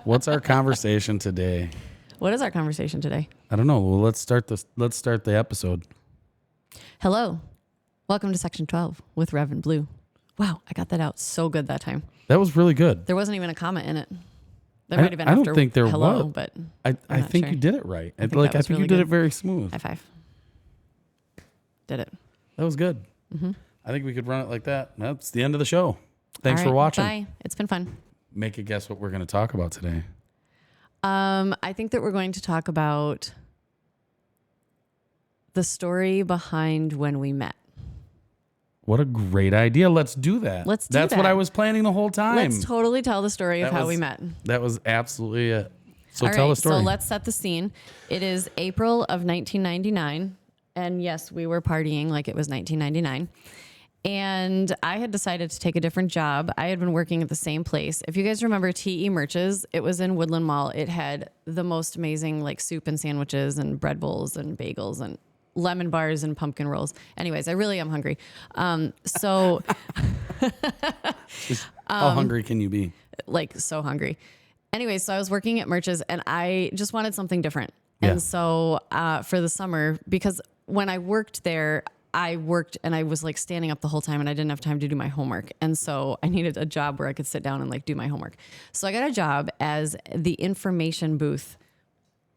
What's our conversation today? What is our conversation today? I don't know. Well, let's start the episode. Hello. Welcome to Section 12 with Rev and Blue. Wow, I got that out so good that time. That was really good. There wasn't even a comment in it. There might have been I after don't think there hello, was. but I think sure. you did it right. I think really you did good. it very smooth. High five. Did it. That was good. Mm-hmm. I think we could run it like that. That's the end of the show. Thanks All for right, watching. Bye. It's been fun. Make a guess what we're going to talk about today. I think that we're going to talk about the story behind when we met. What a great idea. Let's do that. That's what I was planning the whole time. Let's totally tell the story of how we met. That was absolutely it. So All tell right, the story. So let's set the scene. It is April of 1999. And yes, we were partying like it was 1999. And I had decided to take a different job. I had been working at the same place. If you guys remember T.E. Merch's, it was in Woodland Mall. It had the most amazing like soup and sandwiches and bread bowls and bagels and lemon bars and pumpkin rolls. Anyways, I really am hungry. How hungry can you be? Like so hungry. Anyways, so I was working at Merch's and I just wanted something different. Yeah. And so for the summer, because when I worked there, I worked and I was like standing up the whole time and I didn't have time to do my homework. And so I needed a job where I could sit down and like do my homework. So I got a job as the information booth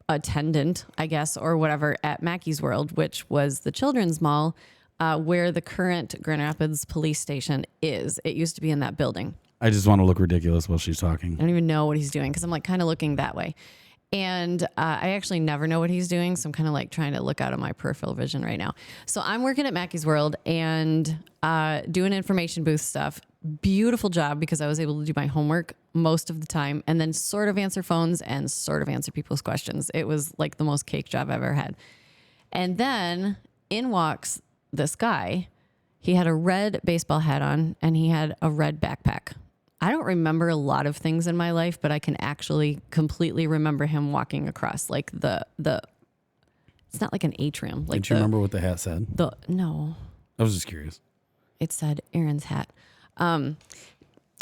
attendant, I guess, or whatever at Mackey's World, which was the children's mall where the current Grand Rapids police station is. It used to be in that building. I just want to look ridiculous while she's talking. I don't even know what he's doing because I'm like kind of looking that way. And I actually never know what he's doing. So I'm kind of like trying to look out of my peripheral vision right now. So I'm working at Mackey's World and doing information booth stuff. Beautiful job because I was able to do my homework most of the time and then sort of answer phones and sort of answer people's questions. It was like the most cake job I've ever had. And then in walks this guy. He had a red baseball hat on and he had a red backpack. I don't remember a lot of things in my life, but I can actually completely remember him walking across like the it's not like an atrium. Like Did you remember what the hat said? No. I was just curious. It said Aaron's hat. No.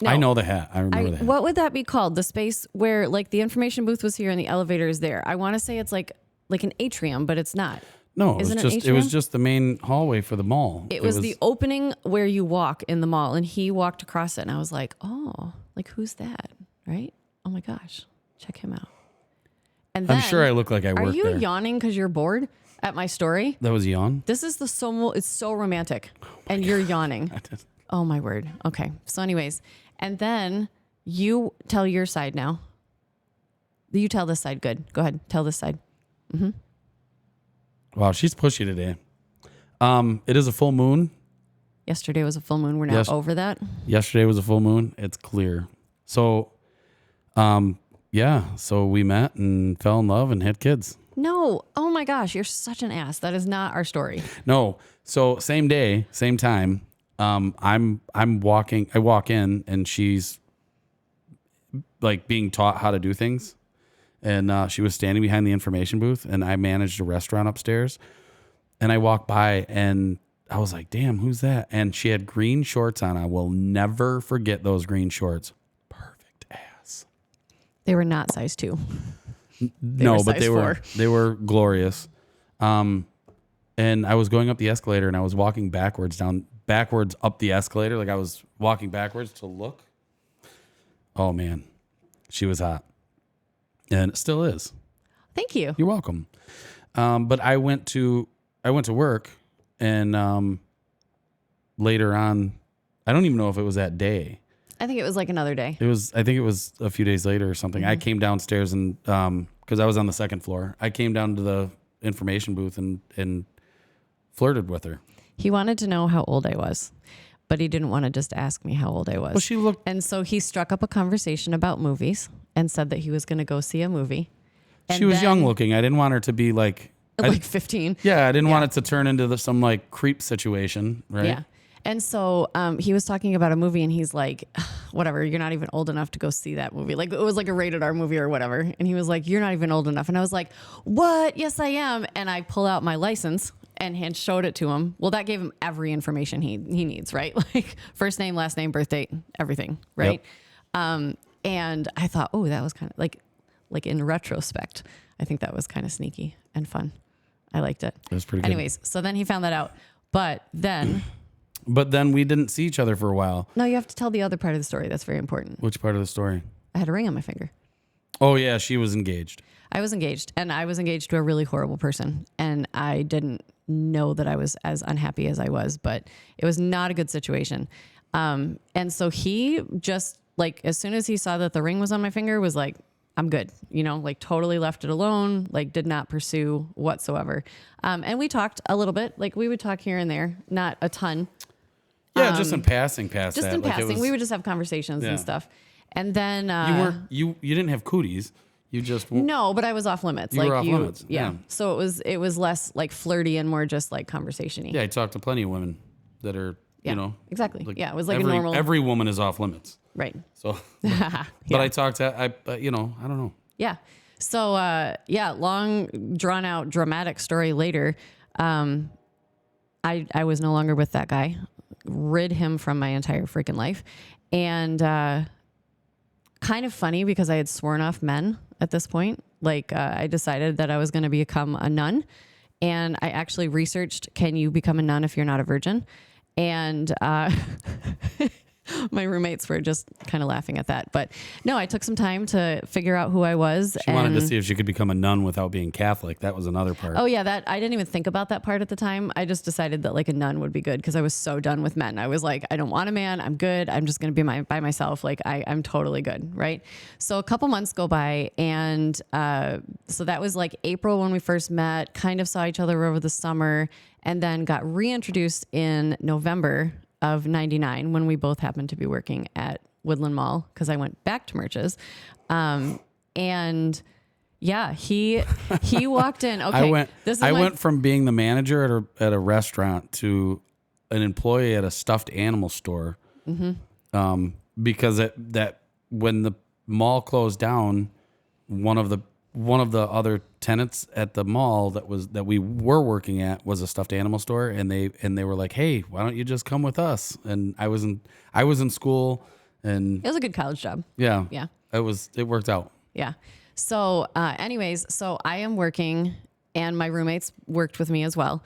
I know the hat. I remember the hat. What would that be called? The space where like the information booth was here and the elevator is there. I want to say it's like an atrium, but it's not. No, it was just the main hallway for the mall. It was the opening where you walk in the mall, and he walked across it, and I was like, oh, like who's that? Right? Oh my gosh, check him out. And then, I'm sure I look like I work there. Are you yawning because you're bored at my story? That was yawn? This is it's so romantic, and you're yawning. Oh my word. Okay. So anyways, and then you tell your side now. You tell this side. Good. Go ahead. Tell this side. Mm-hmm. Wow, she's pushy today. It is a full moon. Yesterday was a full moon. We're now over that. Yesterday was a full moon. It's clear. So, so we met and fell in love and had kids. No. Oh my gosh, you're such an ass. That is not our story. No. So same day, same time. I walk in and she's like being taught how to do things. And she was standing behind the information booth and I managed a restaurant upstairs and I walked by and I was like, damn, who's that? And she had green shorts on. I will never forget those green shorts. Perfect ass. They were not size 2. They were glorious. And I was going up the escalator and I was walking backwards up the escalator. Like I was walking backwards to look. Oh man, she was hot. And it still is. Thank you. You're welcome. But I went to work and later on, I don't even know if it was that day. I think it was like another day. I think it was a few days later or something. Mm-hmm. I came downstairs and because I was on the second floor, I came down to the information booth and flirted with her. He wanted to know how old I was, but he didn't want to just ask me how old I was. Well, she looked, and so he struck up a conversation about muvies and said that he was going to go see a movie. She was young looking. I didn't want her to be like 15. Yeah, I didn't want it to turn into some like creep situation, right? Yeah. And so he was talking about a movie and he's like, whatever, you're not even old enough to go see that movie. Like it was like a rated R movie or whatever. And he was like, you're not even old enough. And I was like, what? Yes, I am. And I pull out my license and showed it to him. Well, that gave him every information he needs, right? Like first name, last name, birth date, everything, right? Yep. And I thought, oh, that was kind of like in retrospect, I think that was kind of sneaky and fun. I liked it. It was pretty good. Anyways, so then he found that out. But then we didn't see each other for a while. no, you have to tell the other part of the story. That's very important. Which part of the story? I had a ring on my finger. Oh yeah, she was engaged. I was engaged, and I was engaged to a really horrible person, and I didn't know that I was as unhappy as I was, but it was not a good situation. And so he just like, as soon as he saw that the ring was on my finger, was like, I'm good, like totally left it alone, like did not pursue whatsoever. And we talked a little bit, like we would talk here and there, not a ton. Yeah, just in passing past Just that. in Like passing. We would just have conversations and stuff. And then you didn't have cooties. You just no, but I was off limits. You were off limits. Yeah. So it was less like flirty and more just like conversation-y. Yeah, I talked to plenty of women that are exactly. like Yeah, it was like every, a normal. Every woman is off limits. Right. So, but I talked to I don't know. Yeah. So long drawn out dramatic story later. I was no longer with that guy. Rid him from my entire freaking life, and kind of funny because I had sworn off men at this point. Like I decided that I was going to become a nun, and I actually researched, can you become a nun if you're not a virgin? And my roommates were just kind of laughing at that. But no, I took some time to figure out who I was. She wanted to see if she could become a nun without being Catholic. That was another part. Oh yeah, that I didn't even think about that part at the time. I just decided that like a nun would be good because I was so done with men. I was like, I don't want a man. I'm good. I'm just going to be by myself. Like I'm totally good. Right. So a couple months go by, and so that was like April when we first met, kind of saw each other over the summer, and then got reintroduced in November of 99 when we both happened to be working at Woodland Mall because I went back to Merch's. And yeah, he walked in. Okay. I went from being the manager at a restaurant to an employee at a stuffed animal store. Mm-hmm. Because that when the mall closed down, one of the other tenants at the mall that we were working at was a stuffed animal store, and they were like, "Hey, why don't you just come with us?" And I was in school, and it was a good college job. Yeah. It worked out. Yeah. So, anyways, so I am working, and my roommates worked with me as well,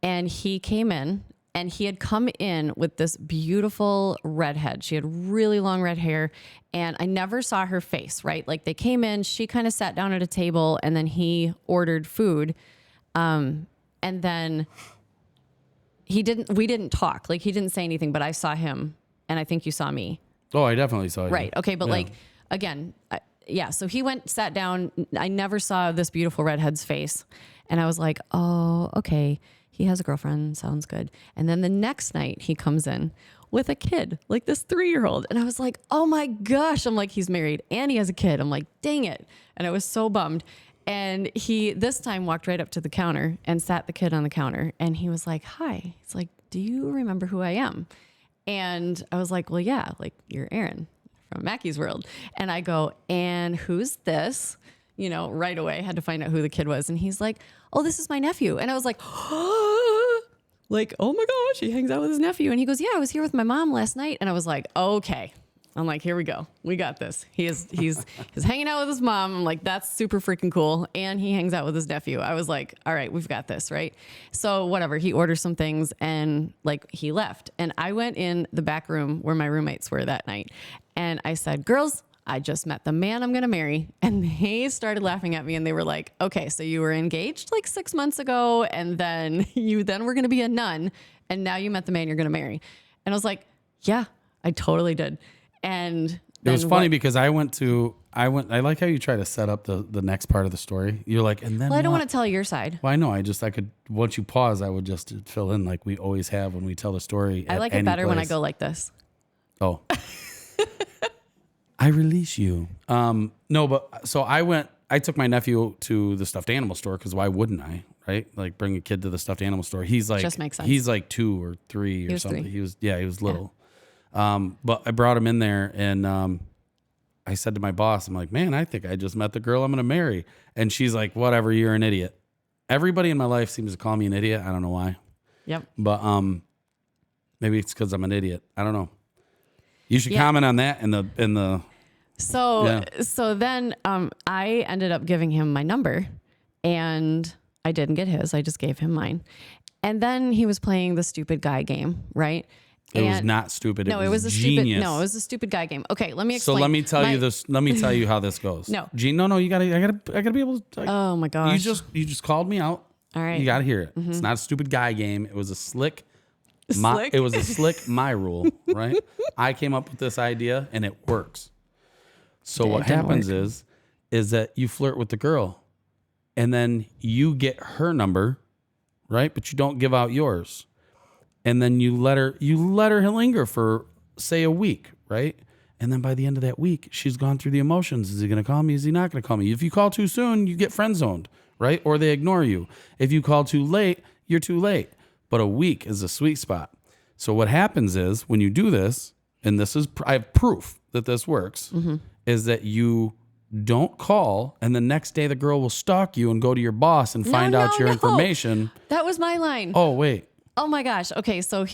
and he came in. And he had come in with this beautiful redhead. She had really long red hair, and I never saw her face, right? Like they came in, she kind of sat down at a table, and then he ordered food. And then we didn't talk. Like he didn't say anything, but I saw him, and I think you saw me. Oh, I definitely saw you. Right. Okay. But like, again, so he sat down. I never saw this beautiful redhead's face. And I was like, oh, okay. He has a girlfriend. Sounds good. And then the next night he comes in with a kid, like this 3-year-old. And I was like, oh my gosh. I'm like, he's married and he has a kid. I'm like, dang it. And I was so bummed. And he this time walked right up to the counter and sat the kid on the counter. And he was like, hi. He's like, do you remember who I am? And I was like, well, yeah, like you're Aaron from Mackey's World. And I go, and who's this? Right away, had to find out who the kid was. And he's like, oh, this is my nephew. And I was like, like, oh my gosh, he hangs out with his nephew. And he goes, yeah, I was here with my mom last night. And I was like, okay. I'm like, here we go. We got this. He's hanging out with his mom. I'm like, that's super freaking cool. And he hangs out with his nephew. I was like, all right, we've got this, right? So whatever, he orders some things and like he left. And I went in the back room where my roommates were that night. And I said, girls, I just met the man I'm going to marry. And they started laughing at me and they were like, okay, so you were engaged like 6 months ago and then you were going to be a nun and now you met the man you're going to marry. And I was like, yeah, I totally did. And it was funny because I like how you try to set up the next part of the story. You're like, and then well, I don't want to tell your side. Well, I know. I could, once you pause, I would just fill in like we always have when we tell the story. I like it better when I go like this. Oh. I release you. No, but so I took my nephew to the stuffed animal store because why wouldn't I, right? Like bring a kid to the stuffed animal store. He's like, just makes sense. He's like 2 or 3 or something. 3. He was little. Yeah. But I brought him in there and I said to my boss, I'm like, man, I think I just met the girl I'm going to marry. And she's like, whatever, you're an idiot. Everybody in my life seems to call me an idiot. I don't know why. Yep. But maybe it's because I'm an idiot. I don't know. You should comment on that in the So then I ended up giving him my number, and I didn't get his. I just gave him mine. And then he was playing the stupid guy game, right? It was not stupid. No, it was a genius. stupid. No, it was a stupid guy game. Okay, let me explain. So let me tell you this. Let me tell you how this goes. No. No. I gotta be able to. Oh my gosh. You just called me out. All right. You gotta hear it. It's not a stupid guy game. It was a slick. Slick? It was a slick my rule, right? I came up with this idea and it works. So what happens is that you flirt with the girl, and then you get her number, right? But you don't give out yours. And then you let her linger for, say, a week, right? And then by the end of that week, she's gone through the emotions. Is he going to call me? Is he not going to call me? If you call too soon, you get friend zoned, right? Or they ignore you. If you call too late, you're too late. But a week is a sweet spot. So what happens is when you do this, and I have proof that this works, is that you don't call, and the next day the girl will stalk you and go to your boss and find out your information. That was my line. Oh, wait. Oh my gosh. Okay, so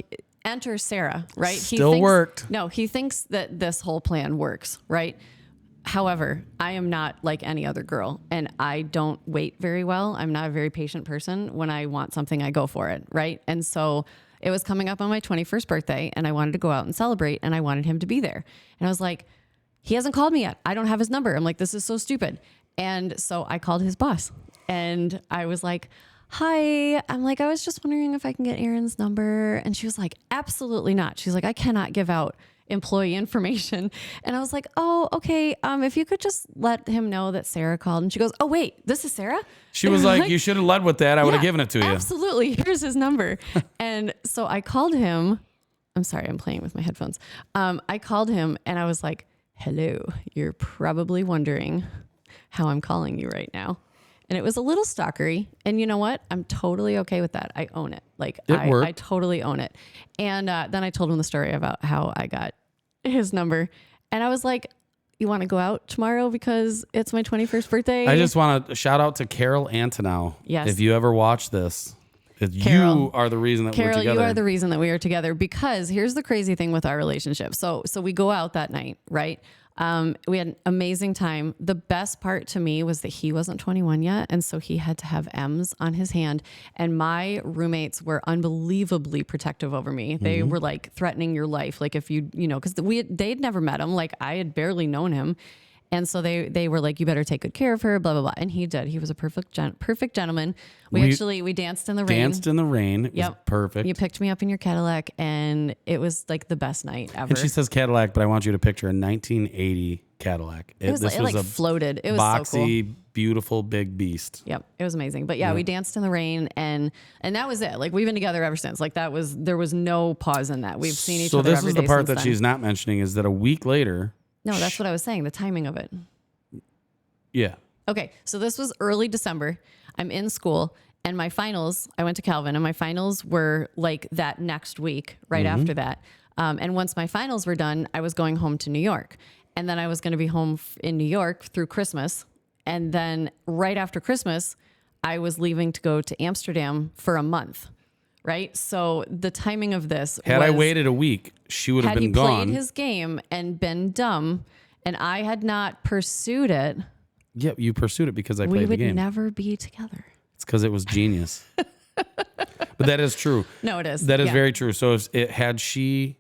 enter Sarah, right? Still worked. No, he thinks that this whole plan works, right? However, I am not like any other girl, and I don't wait very well. I'm not a very patient person. When I want something, I go for it, right? And so it was coming up on my 21st birthday, and I wanted to go out and celebrate, and I wanted him to be there. And I was like, he hasn't called me yet. I don't have his number. I'm like, this is so stupid. And so I called his boss, and I was like, hi, I'm like, I was just wondering if I can get Aaron's number. And she was like, absolutely not. She's like, I cannot give out employee information. And I was like, oh, okay. If you could just let him know that Sarah called. And she goes, oh, wait, this is Sarah? She was like, you should have led with that. I would have given it to you. Absolutely. Here's his number. And so I called him. I'm sorry, I'm playing with my headphones. I called him and I was like, hello, you're probably wondering how I'm calling you right now. And it was a little stalkery. And you know what? I'm totally okay with that. I own it. Like, I totally own it. And then I told him the story about how I got his number. And I was like, you want to go out tomorrow because it's my 21st birthday? I just want to shout out to Carol Antonow. Yes. If you ever watch this, Carol, you are the reason that Carol, we're together. you are the reason that we are together, because here's the crazy thing with our relationship. So we go out that night, right? We had an amazing time. The best part to me was that he wasn't 21 yet. And so he had to have M's on his hand. And my roommates were unbelievably protective over me. They were like threatening your life. Like if because they'd never met him. Like I had barely known him. And so they were like, you better take good care of her, blah, blah, blah. And he did. He was a perfect gentleman. We danced in the rain. Danced in the rain. It was perfect. You picked me up in your Cadillac, and it was like the best night ever. And she says Cadillac, but I want you to picture a 1980 Cadillac. It was floated. It was boxy, so cool. Beautiful, big beast. Yep. It was amazing. But yeah, we danced in the rain, and that was it. Like we've been together ever since. Like there was no pause in that. We've seen each other every day. So this is the part that she's not mentioning, is that a week later. No, that's what I was saying. The timing of it. Yeah. Okay. So this was early December. I'm in school, and my finals, I went to Calvin, and my finals were like that next week, right after that. And once my finals were done, I was going home to New York. And then I was going to be home in New York through Christmas. And then right after Christmas, I was leaving to go to Amsterdam for a month. Right. So the timing of this had I waited a week, she would have been gone. Had he played his game and been dumb, and I had not pursued it. Yeah, you pursued it because I played the game. We would never be together. It's because it was genius. But that is true. No, it is. That is very true. So had she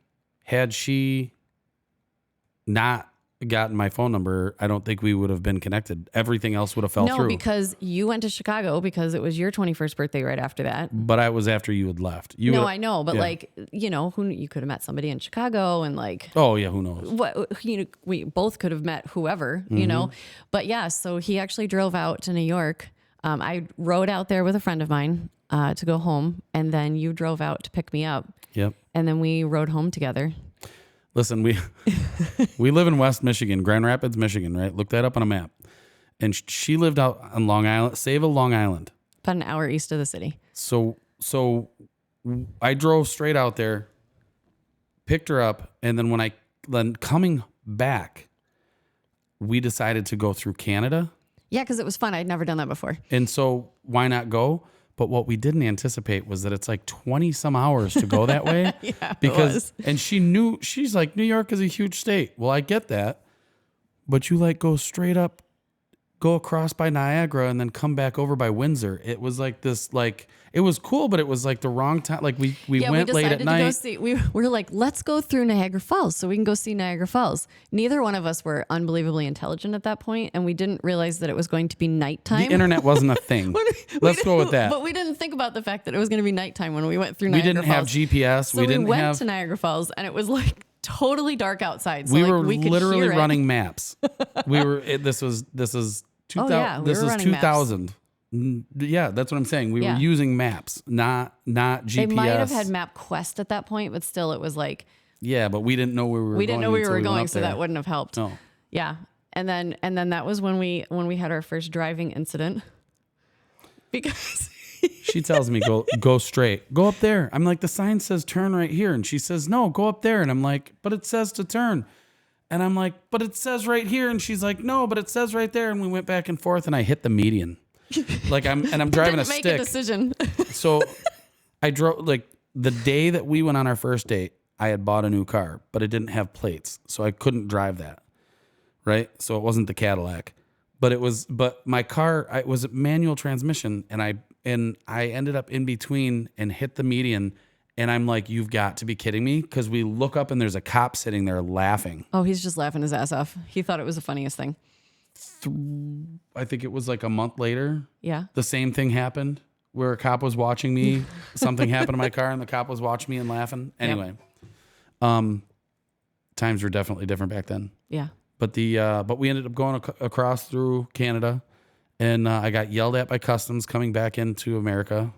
not gotten my phone number, I don't think we would have been connected. Everything else would have fell through. No, because you went to Chicago because it was your 21st birthday right after that. But I was after you had left. I know, but who you could have met somebody in Chicago and like. Oh yeah, who knows? What we both could have met whoever, But yeah, so he actually drove out to New York. I rode out there with a friend of mine to go home, and then you drove out to pick me up. Yep. And then we rode home together. Listen, we live in West Michigan, Grand Rapids, Michigan, right? Look that up on a map. And she lived out on Long Island, Long Island. About an hour east of the city. So I drove straight out there, picked her up, and then coming back, we decided to go through Canada. Yeah, because it was fun. I'd never done that before. And so why not go? But what we didn't anticipate was that it's like 20 some hours to go that way. Yeah, and she's like, New York is a huge state. Well, I get that. but you like go straight up, go across by Niagara and then come back over by Windsor. It was like this, like, it was cool, but it was like the wrong time. Like we went late at night. To go see, we were like, let's go through Niagara Falls so we can go see Niagara Falls. Neither one of us were unbelievably intelligent at that point, and we didn't realize that it was going to be nighttime. The internet wasn't a thing. Let's go with that. But we didn't think about the fact that it was going to be nighttime when we went through Niagara Falls. We didn't have GPS. So we went to Niagara Falls, and it was like totally dark outside. So we like, were we could literally hear it. running maps. This is 2000. Yeah, this is 2000. Yeah, that's what I'm saying. We were using maps, not GPS. They might have had MapQuest at that point, but still, it was like. Yeah, but we didn't know where we were going. We didn't know we were going, so there. that wouldn't have helped. No. Yeah, and then that was when we had our first driving incident because. She tells me, go straight. Go up there. I'm like, the sign says turn right here. And she says, no, go up there. And I'm like, but it says to turn. And I'm like, but it says right here. And she's like, no, but it says right there. And we went back and forth and I hit the median. Like I'm driving a stick. Make a decision. So I drove, like the day that we went on our first date, I had bought a new car, but it didn't have plates. So I couldn't drive that. Right. So it wasn't the Cadillac, but my car, it was a manual transmission and I ended up in between and hit the median. And I'm like, you've got to be kidding me. Because we look up and there's a cop sitting there laughing. Oh, he's just laughing his ass off. He thought it was the funniest thing. I think it was like a month later. Yeah. The same thing happened where a cop was watching me. Something happened to my car and the cop was watching me and laughing. Anyway, times were definitely different back then. Yeah. But we ended up going across through Canada. And I got yelled at by customs coming back into America.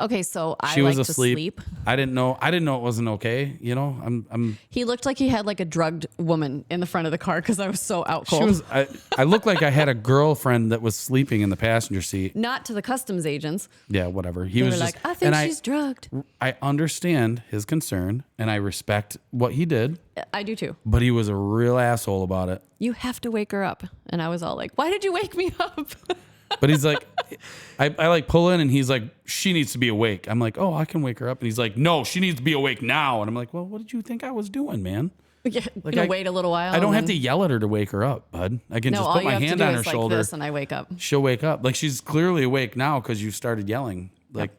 Okay, so she was like asleep. to sleep. I didn't know it wasn't okay. You know, He looked like he had like a drugged woman in the front of the car because I was so out cold. I looked like I had a girlfriend that was sleeping in the passenger seat. Not to the customs agents. Yeah, whatever. They were like, I think she's drugged. I understand his concern and I respect what he did. I do too. But he was a real asshole about it. You have to wake her up. And I was all like, why did you wake me up? But he's like, I like pull in and he's like, she needs to be awake. I'm like, oh, I can wake her up. And he's like, no, she needs to be awake now. And I'm like, well, what did you think I was doing, man? Yeah, like wait a little while. I don't have to yell at her to wake her up, bud. I can just put my hand on her shoulder. This and I wake up. She'll wake up. Like she's clearly awake now because you started yelling. Like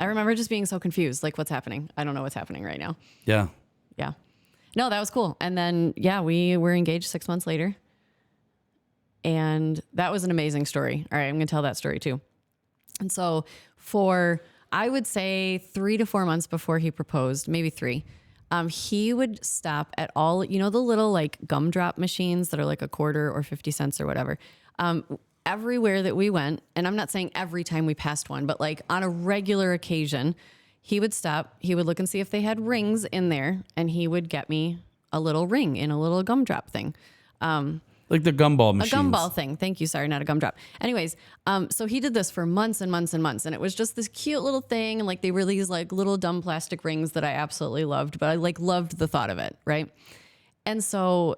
I remember just being so confused. Like, what's happening? I don't know what's happening right now. Yeah. Yeah. No, that was cool. And then, we were engaged 6 months later. And that was an amazing story. All right, I'm going to tell that story too. And so for, I would say 3 to 4 months before he proposed, maybe 3, he would stop at all, the little like gumdrop machines that are like a quarter or 50 cents or whatever. Everywhere that we went, and I'm not saying every time we passed one, but like on a regular occasion, he would stop, he would look and see if they had rings in there, and he would get me a little ring in a little gumdrop thing. Like the gumball machines. A gumball thing. Thank you. Sorry, not a gumdrop. Anyways, so he did this for months and months and months. And it was just this cute little thing. And like they were these like little dumb plastic rings that I absolutely loved. But I like loved the thought of it. Right. And so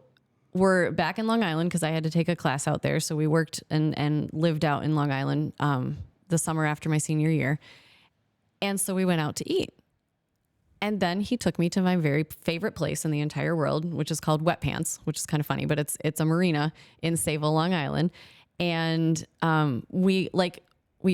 we're back in Long Island because I had to take a class out there. So we worked and lived out in Long Island the summer after my senior year. And so we went out to eat. And then he took me to my very favorite place in the entire world, which is called Wet Pants, which is kind of funny, but it's a marina in Sayville, Long Island. And we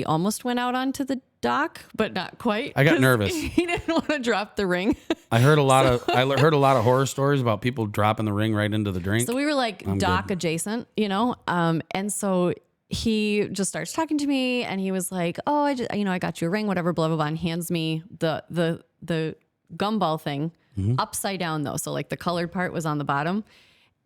almost went out onto the dock, but not quite. I got nervous. He didn't want to drop the ring. I heard a lot of horror stories about people dropping the ring right into the drink. So we were like dock adjacent, and so he just starts talking to me, and he was like, "Oh, I got you a ring, whatever, blah blah blah," and hands me the gumball thing upside down though. So like the colored part was on the bottom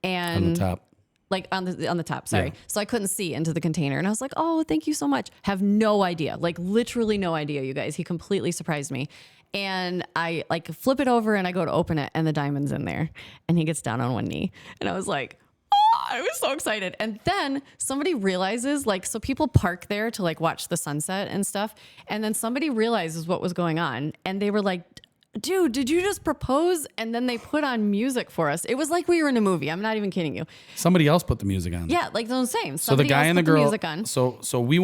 and on the top. Like on the top, sorry. Yeah. So I couldn't see into the container. And I was like, oh, thank you so much. Have no idea, like literally no idea, you guys. He completely surprised me. And I like flip it over and I go to open it and the diamond's in there. And he gets down on one knee. And I was like, I was so excited. And then somebody realizes, like, so people park there to like watch the sunset and stuff. And then somebody realizes what was going on. And they were like, dude, did you just propose? And then they put on music for us. It was like we were in a movie. I'm not even kidding you. Somebody else put the music on. Yeah, like those same. So the guy and the girl. Music on. So we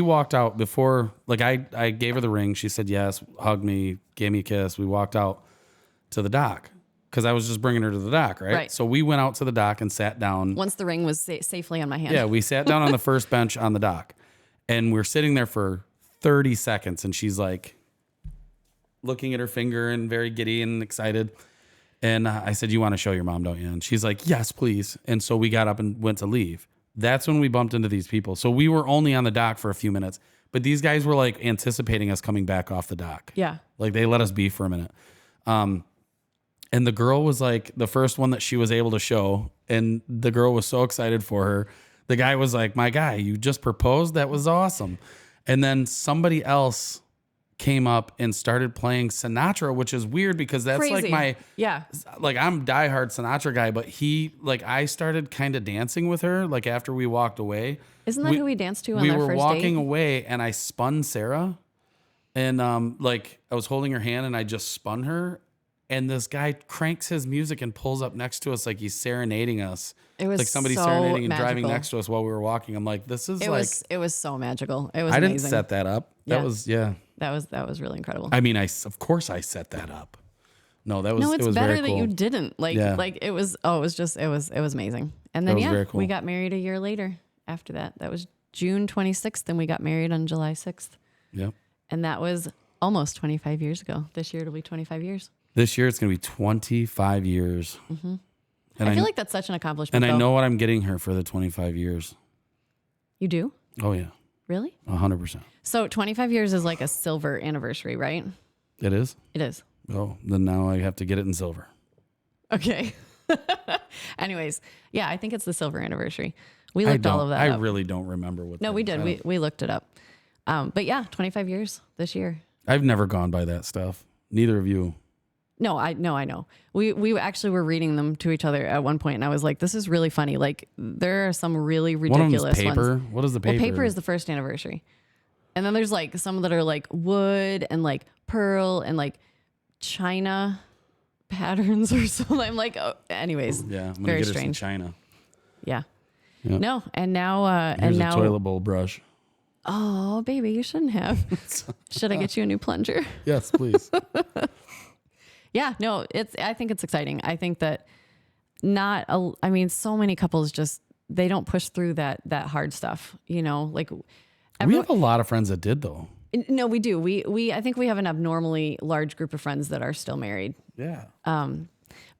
walked out before. Like I gave her the ring. She said yes, hugged me, gave me a kiss. We walked out to the dock, because I was just bringing her to the dock, right? Right. So we went out to the dock and sat down. Once the ring was safely on my hand. Yeah, we sat down on the first bench on the dock, and we're sitting there for 30 seconds, and she's like looking at her finger and very giddy and excited. And I said, "You want to show your mom, don't you?" And she's like, "Yes, please." And so we got up and went to leave. That's when we bumped into these people. So we were only on the dock for a few minutes, but these guys were like anticipating us coming back off the dock. Yeah. Like they let us be for a minute. And the girl was like the first one that she was able to show. And the girl was so excited for her. The guy was like, "My guy, you just proposed? That was awesome." And then somebody else came up and started playing Sinatra, which is weird because that's Crazy. like Yeah. like I'm a diehard Sinatra guy, but I started kind of dancing with her like after we walked away. Isn't that who we danced to on We their were first walking date? away and I spun Sarah and like I was holding her hand and I just spun her. And this guy cranks his music and pulls up next to us like he's serenading us. It was like somebody so serenading and driving magical. next to us while we were walking. I'm like, this is It was so magical. It was I amazing. didn't set that up. Yeah. That was That was really incredible. I mean, of course I set that up. No, that was No, it's it was better very that cool. you didn't. Like Yeah. like it was it was amazing. And then was very cool. we got married a year later after that. That was June 26th and we got married on July 6th. Yep. And that was almost 25 years ago. This year it'll be 25 years. This year it's going to be 25 years. Mm-hmm. And I feel like that's such an accomplishment. and I though. know what I'm getting her for the 25 years. You do? Oh yeah. Really? 100%. So 25 years is like a silver anniversary, right? It is? It is. Oh, then now I have to get it in silver. Okay. Anyways, yeah, I think it's the silver anniversary. We looked all of that I up. really don't remember what No, that we is. did. We looked it up. But yeah, 25 years this year. I've never gone by that stuff. Neither of you. No, I know. We actually were reading them to each other at one point, and I was like, "This is really funny." Like, there are some really One of ridiculous them's paper. ones. What is the paper? Well, paper is the first anniversary, and then there's like some that are like wood and like pearl and like China patterns or something. I'm like, oh, anyways, yeah, I'm gonna very get her some strange. China. Yeah. Yep. No, and now Here's and now. a toilet bowl brush. Oh, baby, you shouldn't have. Should I get you a new plunger? Yes, please. Yeah, no, I think it's exciting. I think that so many couples just, they don't push through that hard stuff, you know, like We have a lot of friends that did though. no, we do. I think we have an abnormally large group of friends that are still married. Yeah.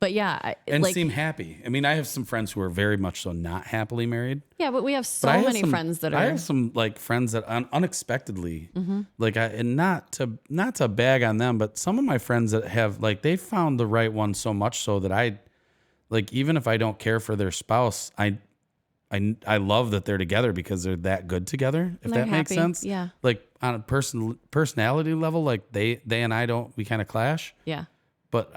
But yeah, And like, seem happy. I mean, I have some friends who are very much so not happily married. yeah, but we have so But I have many some- friends that I are, have some like friends that unexpectedly, Mm-hmm. like, and not to bag on them, but some of my friends that have like they found the right one so much so that I, like, even if I don't care for their spouse, I love that they're together because they're that good together. If They're that makes happy, sense. yeah. Like on a personality level, like they and I we kind of clash. yeah. But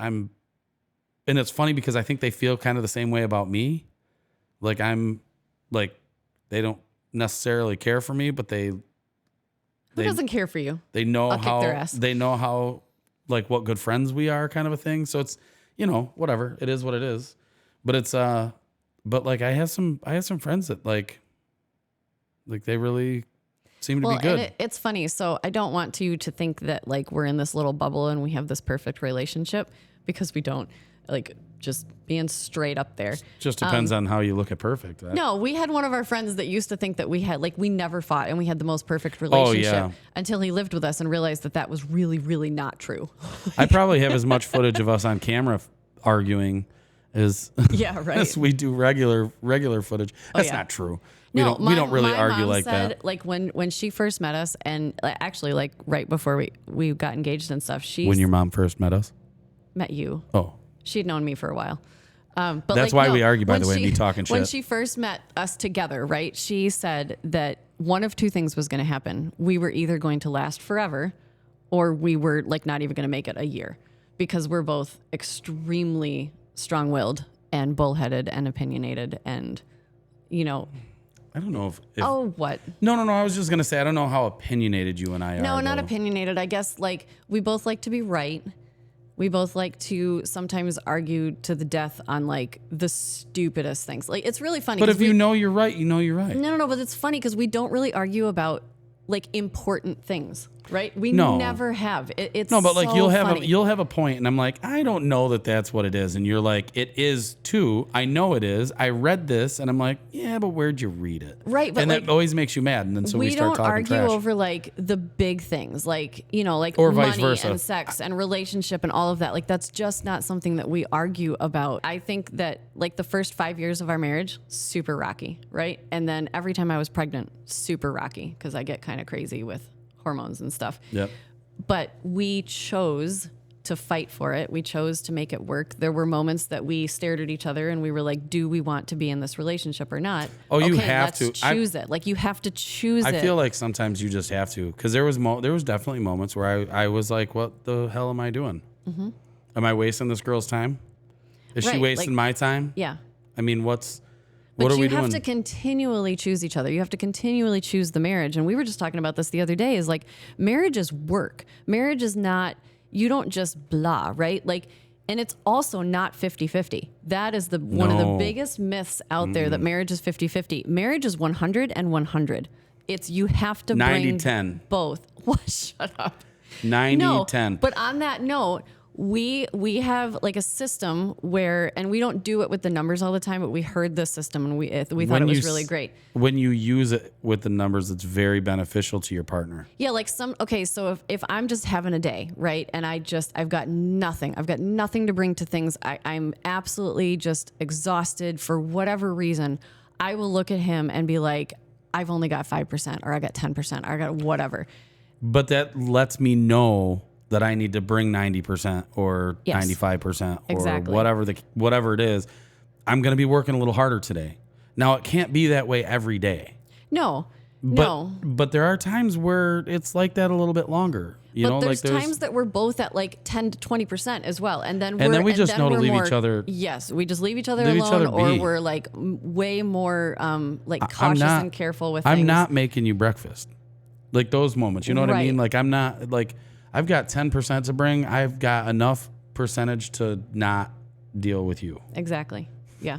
and it's funny because I think they feel kind of the same way about me. Like I'm like, they don't necessarily care for me, but Who doesn't care for you? they know I'll kick how their ass. they know how like what good friends we are, kind of a thing. So it's, you know, whatever, it is what it is. But it's but like I have some friends that like they really seem to be good. And it's funny. So I don't want you to think that like we're in this little bubble and we have this perfect relationship, because we don't. Like, just being straight up there. Just depends on how you look at perfect. No, we had one of our friends that used to think that we never fought and we had the most perfect relationship until he lived with us and realized that was really, really not true. I probably have as much footage of us on camera arguing as Yeah, right. as we do regular footage. That's yeah. not true. No, we don't really my argue mom like said, that. Like when she first met us, and actually like right before we got engaged and stuff, she When your mom first met us? met you. Oh. She'd known me for a while. But That's why we argue, by the way, me talking When shit. she first met us together, right, she said that one of two things was going to happen. We were either going to last forever, or we were like not even going to make it a year, because we're both extremely strong-willed and bullheaded and opinionated, and, you know. I don't know if Oh, what? No. I was just going to say, I don't know how opinionated you and I are. No, not though. opinionated. I guess like we both like to be right. We both like to sometimes argue to the death on like the stupidest things. Like, it's really funny. But 'cause if you know you're right, you know you're right. No, but it's funny because we don't really argue about like important things, right? We No. never have. It's No, but like so you'll have a point, and I'm like, I don't know that that's what it is, and you're like, it is too. I know it is. I read this, and I'm like, yeah, but where'd you read it? Right, but and like, that always makes you mad, and then so we start don't talking argue trash. over like the big things, like like Or vice money versa. and sex and relationship and all of that. Like that's just not something that we argue about. I think that like the first 5 years of our marriage, super rocky, right? And then every time I was pregnant, super rocky because I get kind of crazy with hormones and stuff. Yep. But we chose to fight for it. We chose to make it work. There were moments that we stared at each other and we were like, do we want to be in this relationship or not? Oh, you okay, have let's to. choose it. Like you have to choose it. I feel like sometimes you just have to, because there was definitely moments where I was like, what the hell am I doing? Mm-hmm. Am I wasting this girl's time? Is she Right, wasting like- my time? Yeah. I mean, what But are we you doing? have to continually choose each other. You have to continually choose the marriage. And we were just talking about this the other day is like marriage is work. Marriage is not, you don't just blah, right? Like, and it's also not 50-50. That is one of the No. biggest myths out there that marriage is 50-50. Marriage is 100 and 100. It's you have to 90-10. bring both. What? Shut up. 90-10. No, but on that note, we have like a system where, and we don't do it with the numbers all the time, but we heard this system and we thought it was really great. When you use it with the numbers, it's very beneficial to your partner. Yeah, like so if I'm just having a day, right, and I've got nothing to bring to things, I'm absolutely just exhausted for whatever reason, I will look at him and be like, I've only got 5% or I got 10% or I got whatever. But that lets me know that I need to bring 90% or Yes. 95% or Exactly. whatever it is. I'm going to be working a little harder today. Now, it can't be that way every day. No. But there are times where it's like that a little bit longer. But there's times that we're both at like 10 to 20% as well. And then we just know to leave each other. Yes, we just leave each other Leave each alone, other or be. way more like cautious and careful with things. I'm not making you breakfast. Like those moments. You know what I Right. mean? Like I'm not like I've got 10% to bring. I've got enough percentage to not deal with you. Exactly. Yeah.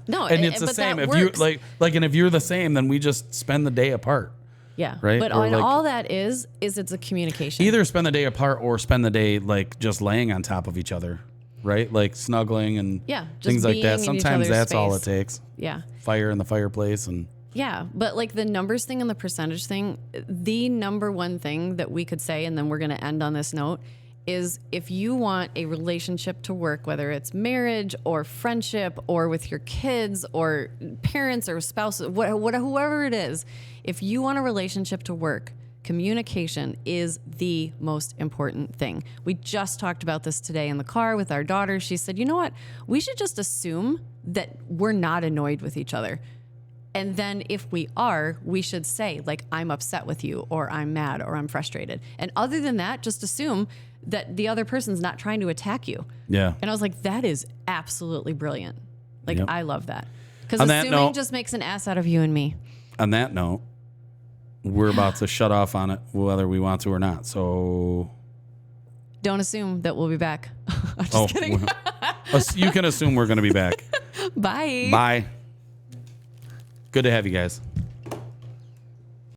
No, And it's the but same. that If you works. and if you're the same, then we just spend the day apart. Yeah. Right? But Or and like- all that is it's a communication. Either spend the day apart or spend the day like just laying on top of each other, right? Like snuggling and Yeah, just things like being that. in each Sometimes other's that's all it space. takes. Yeah. Fire in the fireplace and Yeah, but like the numbers thing and the percentage thing, the number one thing that we could say, and then we're going to end on this note, is if you want a relationship to work, whether it's marriage or friendship or with your kids or parents or spouses, whoever it is, if you want a relationship to work, communication is the most important thing. We just talked about this today in the car with our daughter. She said, you know what? We should just assume that we're not annoyed with each other. And then if we are, we should say, like, I'm upset with you, or I'm mad, or I'm frustrated. And other than that, just assume that the other person's not trying to attack you. yeah. And I was like, that is absolutely brilliant. Like, Yep. I love that. Because On that assuming note- just makes an ass out of you and me. On that note, we're about to shut off on it whether we want to or not. So Don't assume that we'll be back. I'm just kidding. You can assume we're going to be back. Bye. Bye. Good to have you guys.